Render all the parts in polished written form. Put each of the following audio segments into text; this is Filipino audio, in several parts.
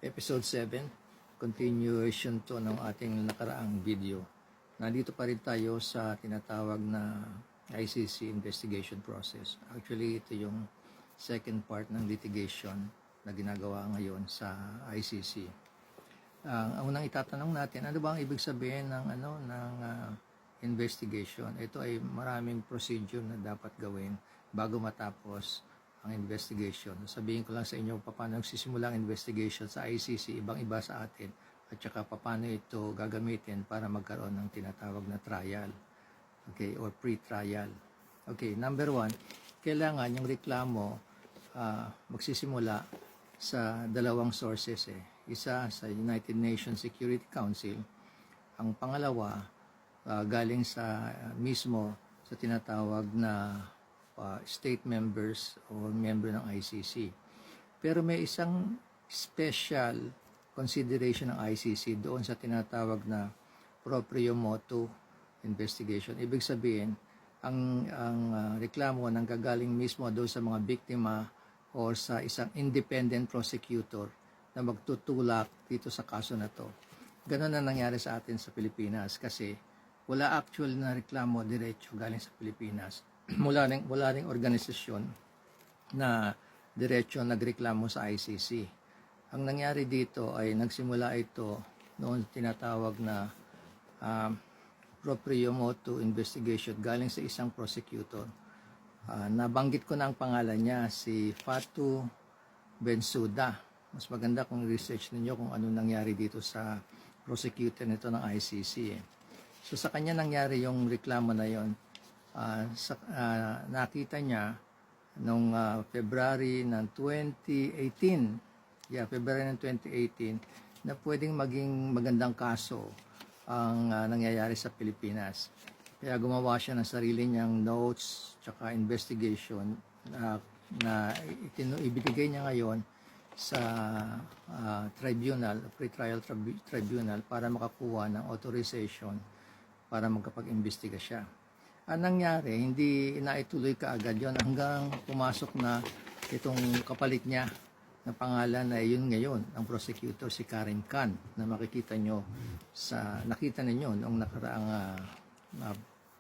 Episode 7, continuation to ng ating nakaraang video. Nandito pa rin tayo sa tinatawag na ICC investigation process. Actually, ito yung second part ng litigation na ginagawa ngayon sa ICC. Ang unang itatanong natin, ano ba ang ibig sabihin ng investigation? Ito ay maraming procedure na dapat gawin bago matapos ang investigation. Sabihin ko lang sa inyo paano nagsisimula ang investigation sa ICC, ibang-iba sa atin, at saka paano ito gagamitin para magkaroon ng tinatawag na trial, okay, or pre-trial. Okay, number 1, kailangan yung reklamo magsisimula sa dalawang sources. Isa sa United Nations Security Council, ang pangalawa galing sa mismo sa tinatawag na state members o member ng ICC. Pero may isang special consideration ng ICC doon sa tinatawag na proprio motu investigation. Ibig sabihin, ang reklamo nang gagaling mismo doon sa mga biktima o sa isang independent prosecutor na magtutulak dito sa kaso na to. Ganun na nangyari sa atin sa Pilipinas kasi wala actual na reklamo diretso galing sa Pilipinas. Wala ring organisasyon na diretso nagreklamo sa ICC. Ang nangyari dito ay nagsimula ito noon tinatawag na proprio motu investigation galing sa isang prosecutor. Nabanggit ko na ang pangalan niya, si Fatou Bensouda. Mas maganda kung research ninyo kung ano nangyari dito sa prosecutor nito ng ICC. So sa kanya nangyari yung reklamo na yon. Nakita niya noong February ng 2018, February ng 2018, na pwedeng maging magandang kaso ang nangyayari sa Pilipinas. Kaya gumawa siya ng sarili niyang notes tsaka investigation na ibigay niya ngayon sa tribunal, pre-trial tribunal para makakuha ng authorization para magkapag-imbestiga siya. Ang nangyari, hindi naituloy kaagad yon hanggang pumasok na itong kapalit niya na pangalan na yun ngayon, ang prosecutor si Karim Khan, na nakita ninyo noong nakaraang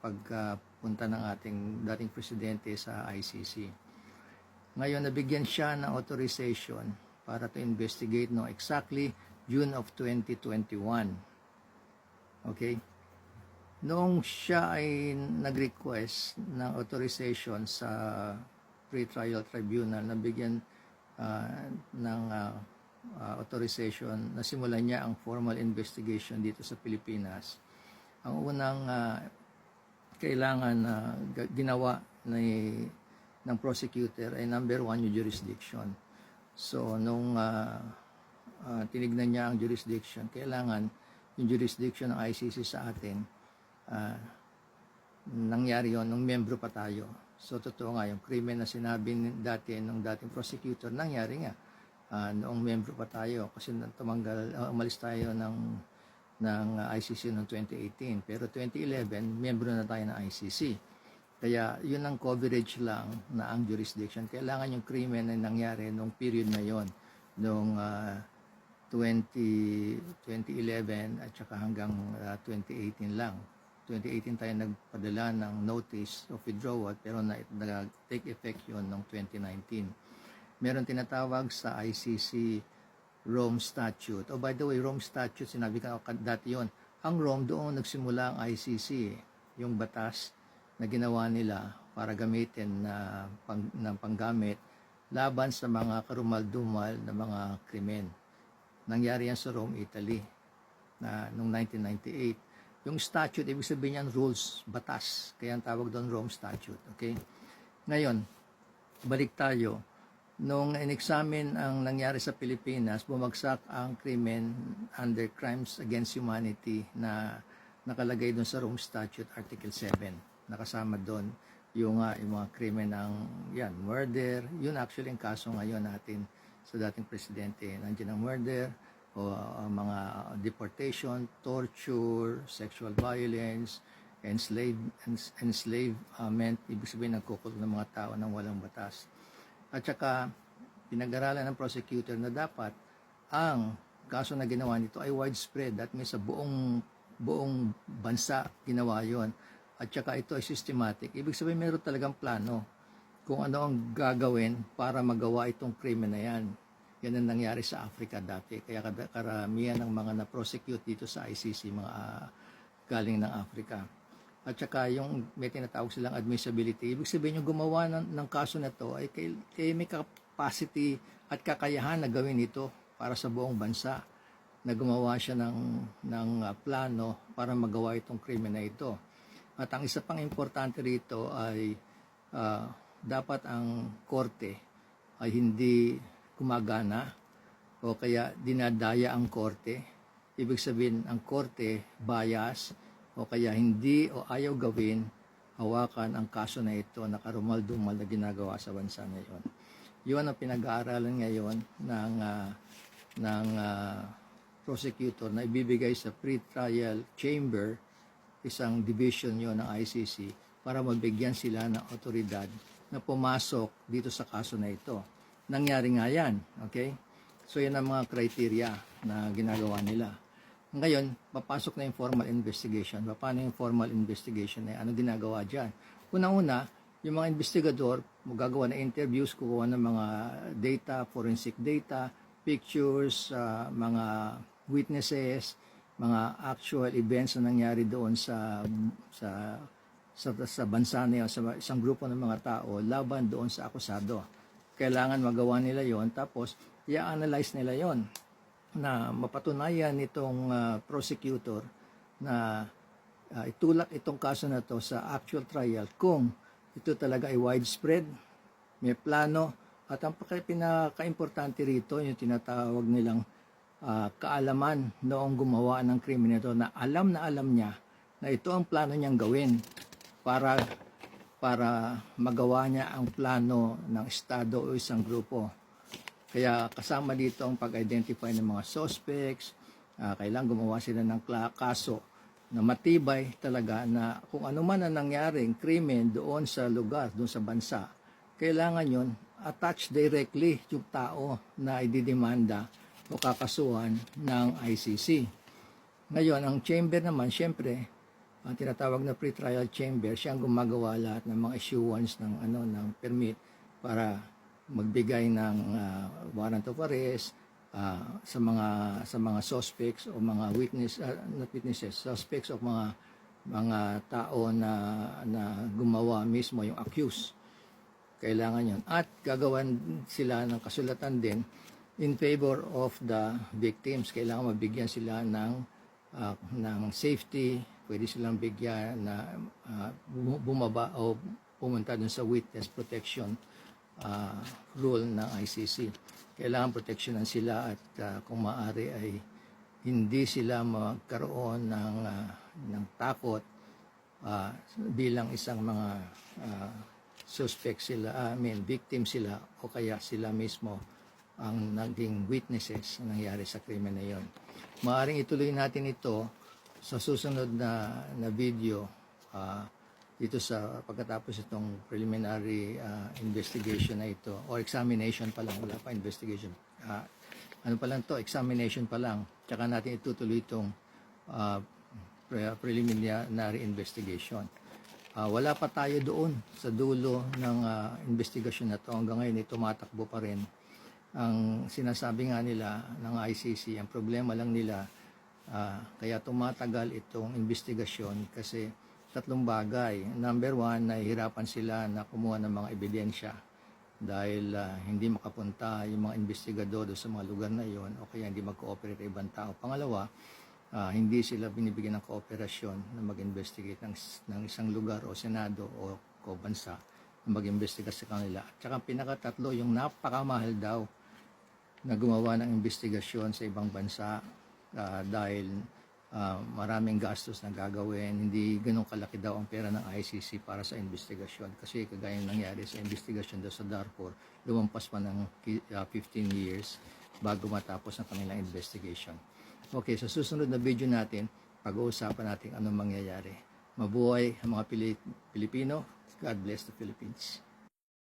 pagpunta ng ating dating presidente sa ICC. Ngayon, nabigyan siya ng authorization para to investigate no exactly June of 2021. Okay? Noong siya ay nag-request ng authorization sa pre-trial tribunal, nabigyan ng authorization na simulan niya ang formal investigation dito sa Pilipinas. Ang unang kailangan ginawa ng prosecutor ay number 1 yung jurisdiction. So nung tinignan niya ang jurisdiction, kailangan yung jurisdiction ng ICC sa atin, nangyari yon nung membro pa tayo. So totoo nga, yung krimen na sinabi dati ng dating prosecutor, nangyari nga noong membro pa tayo kasi umalis tayo ng ICC noong 2018. Pero 2011, membro na tayo ng ICC. Kaya yun ang coverage lang na ang jurisdiction. Kailangan yung krimen na nangyari noong period na yon, noong 2011 at saka hanggang 2018 lang. 2018 tayo nagpadala ng notice of withdrawal pero nag-take effect yun noong 2019. Meron tinatawag sa ICC Rome Statute. Oh, by the way, Rome Statute, sinabi ko dati yun. Ang Rome, doon nagsimula ang ICC, yung batas na ginawa nila para gamitin ng panggamit laban sa mga karumal-dumal na mga krimen. Nangyari yan sa Rome, Italy, noong 1998. Yung statute, ibig sabihin yan, rules, batas. Kaya ang tawag doon Rome Statute. Okay? Ngayon, balik tayo. Nung in-examine ang nangyari sa Pilipinas, bumagsak ang krimen under Crimes Against Humanity na nakalagay doon sa Rome Statute, Article 7. Nakasama doon yung mga krimen ng murder. Yun actually ang kaso ngayon natin sa dating presidente. Nandiyan ang murder, o mga deportation, torture, sexual violence, enslavement, ibig sabihin nagkukulong ng mga tao ng walang batas. At saka pinag-aralan ng prosecutor na dapat ang kaso na ginawa nito ay widespread. That means sa buong bansa ginawa yon. At saka ito ay systematic. Ibig sabihin meron talagang plano kung ano ang gagawin para magawa itong krimen na yan. Yan ang nangyari sa Africa dati. Kaya karamihan ng mga na-prosecute dito sa ICC, mga galing ng Africa. At saka yung may tinatawag silang admissibility. Ibig sabihin yung gumawa ng kaso na to ay may capacity at kakayahan na gawin ito para sa buong bansa, na gumawa siya ng plano para magawa itong krimen na ito. At ang isa pang importante rito ay dapat ang korte ay hindi gumagana o kaya dinadaya ang korte. Ibig sabihin ang korte bias o kaya hindi o ayaw gawin, hawakan ang kaso na ito na karumal-dumal na ginagawa sa bansa ngayon. Yun ang pinag-aaralan ngayon ng prosecutor na ibibigay sa pre-trial chamber, isang division yon ng ICC, para mabigyan sila ng otoridad na pumasok dito sa kaso na ito. Nangyari nga yan, okay? So yan ang mga criteria na ginagawa nila. Ngayon, papasok na yung formal investigation. Paano yung formal investigation na ano ginagawa dyan? Unang-una, yung mga investigador, magagawa na interviews, kukuha ng mga data, forensic data, pictures, mga witnesses, mga actual events na nangyari doon sa bansa na yun, sa isang grupo ng mga tao laban doon sa akusado. Kailangan magawa nila yon, tapos i-analyze nila yon na mapatunayan nitong prosecutor na itulak itong kaso na to sa actual trial kung ito talaga ay widespread, may plano, at ang pinaka-importante rito yung tinatawag nilang kaalaman noong gumawa ng krimen nito, na alam niya na ito ang plano niyang gawin para magawa niya ang plano ng estado o isang grupo. Kaya kasama dito ang pag-identify ng mga suspects, kailangan gumawa sila ng kaso na matibay talaga na kung ano man ang nangyaring krimen doon sa lugar, doon sa bansa, kailangan yon attach directly yung tao na ididemanda o kakasuhan ng ICC. Ngayon, ang chamber naman, syempre, ang tinatawag na pre-trial chamber, siya ang gumagawa lahat ng mga issuance ng permit para magbigay ng warrant of arrest sa mga suspects o mga suspects o mga tao na gumawa mismo, yung accused. Kailangan yun. At gagawan sila ng kasulatan din in favor of the victims. Kailangan mabigyan sila ng safety. Pwede silang bigyan na bumaba o pumunta dun sa witness protection rule ng ICC. Kailangan proteksyonan sila at kung maaari ay hindi sila magkaroon ng takot bilang isang mga suspect sila, victim sila, o kaya sila mismo ang naging witnesses na nangyari sa krimen na yon. Maaaring ituloy natin ito sa susunod na video dito sa pagkatapos itong preliminary investigation na ito, or examination pa lang, wala pa investigation. Ano pa lang to, examination pa lang. Tsaka natin itutuloy itong preliminary investigation. Wala pa tayo doon sa dulo ng investigasyon na to. Hanggang ngayon, tumatakbo pa rin. Ang sinasabi nga nila ng ICC, ang problema lang nila, kaya tumatagal itong investigasyon kasi tatlong bagay. Number one, nahihirapan sila na kumuha ng mga ebidensya dahil hindi makapunta yung mga investigador sa mga lugar na yon, o kaya hindi mag-cooperate ibang tao. Pangalawa, hindi sila binibigyan ng kooperasyon na mag-investigate ng isang lugar o senado o bansa na mag-investigate sa kanila. At saka pinakatatlo, yung napakamahal daw na gumawa ng investigasyon sa ibang bansa dahil maraming gastos na gagawin, hindi ganun kalaki daw ang pera ng ICC para sa investigasyon. Kasi kagaya nangyari sa investigasyon daw sa Darfur, lumampas pa ng 15 years bago matapos ang kanilang investigation. Okay, sa susunod na video natin, pag-uusapan natin anong mangyayari. Mabuhay ang mga Pilipino. God bless the Philippines.